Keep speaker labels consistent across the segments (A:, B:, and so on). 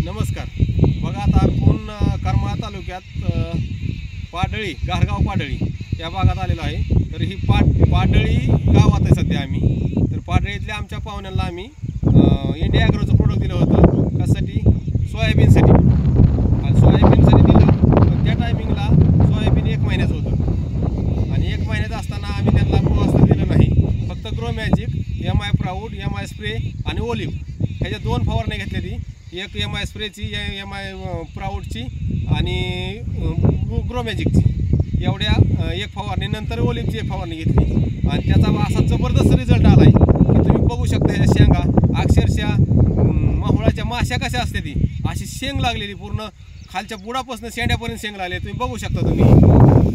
A: नमस्कार. बघा आता आपण करमाळा तालुक्यात पाडळी गारगाव पाडळी या भागात आलेलो आहे. तर ही पाडळी गावात आहे सध्या आम्ही. तर पाडळीतल्या आमच्या पाहुण्यांना आम्ही इंडिया ॲग्रोचं प्रोडक्ट दिलं होतं. कशासाठी? सोयाबीनसाठी. आणि सोयाबीनसाठी दिलं तर त्या टायमिंगला सोयाबीन 1 महिन्याचं होतं आणि 1 महिन्याचं असताना आम्ही त्यांना पोवास्त्र दिलं नाही. फक्त grow magic, MI proud, MI spray आणि ओलिव्ह ह्याच्या 2 फवारण्या घेतलेली. एक MI स्प्रेची, MI प्राऊडची आणि ग्रो मॅजिकची, एवढ्या 1 फवारणी. नंतर ओलिव्हची 1 फवारणी घेतली आणि त्याचा असा जबरदस्त रिझल्ट आला आहे की तुम्ही बघू शकता. ह्याच्या शेंगा अक्षरशः माहुळाच्या माश्या कशा असते ती अशी शेंग लागलेली, पूर्ण खालच्या बुडापासून शेंड्यापर्यंत शेंग लागले. तुम्ही बघू शकता. तुम्ही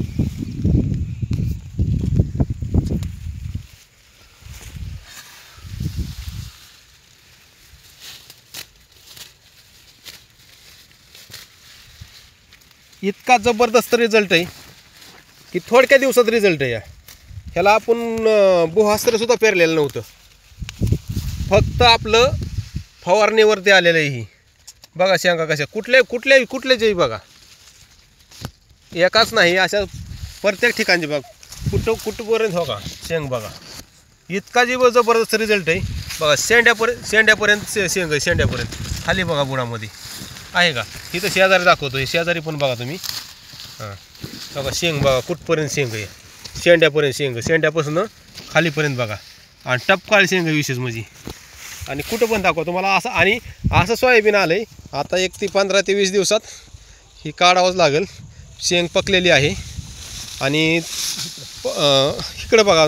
A: इतका जबरदस्त रिझल्ट आहे की थोडक्या दिवसात रिझल्ट आहे. ह्याला आपण बुहास्त्रसुद्धा पेरलेलं नव्हतं. फक्त आपलं फवारणीवरती आलेलं आहे. ही बघा शेंगा कशा कुठल्याची बघा, एकाच नाही, अशा प्रत्येक ठिकाणची बघा. कुठपर्यंत हो का शेंग बघा. इतका जबरदस्त रिझल्ट आहे. बघा शेंड्यापर्यंत शेंग आहे. शेंड्यापर्यंत खाली बघा बुडामध्ये आहे का. इथं शेजारी दाखवतो. हे शेजारी पण बघा तुम्ही. हां बघा शेंग बघा कुठपर्यंत शेंग आहे. शेंड्यापर्यंत शेंग, शेंड्यापासून खालीपर्यंत बघा. आणि टपकाळ शेंग विशेष म्हणजे. आणि कुठं पण दाखवा तुम्हाला असं. आणि असं सोयाबीन आलं आहे. आता 15 ते 20 दिवसात ही काढावंच लागेल. शेंग पकलेली आहे. आणि इकडं बघा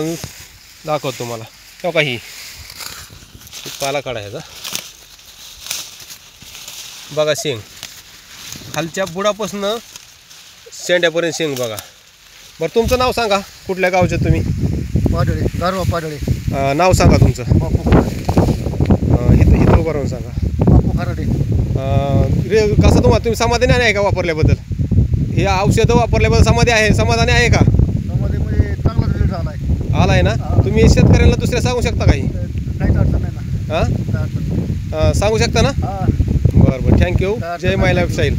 A: दाखवतो तुम्हाला. बघा ही पाला काढायचा बघा. शेंग खालच्या बुडापासून शेंड्यापर्यंत शेंग बघा. बरं तुमचं नाव सांगा, कुठल्या गावचे तुम्ही?
B: पाडळी, गारगाव पाडळी.
A: नाव सांगा तुमचं.
B: बापू खराडे.
A: इथं उभं राहून सांगा.
B: बापू खराडे.
A: कसं तुम्ही समाधानी आहे का वापरल्याबद्दल? हे औषधं वापरल्याबद्दल समाधानी आहे का?
B: त्यामध्ये म्हणजे चांगला रिझल्ट आला
A: आहे ना. तुम्ही शेतकऱ्यांना दुसऱ्या सांगू शकता काही?
B: काहीच अडचण नाही ना.
A: हां सांगू शकता ना.
B: हां
A: बरं थँक्यू. जय माय लाईफस्टाईल.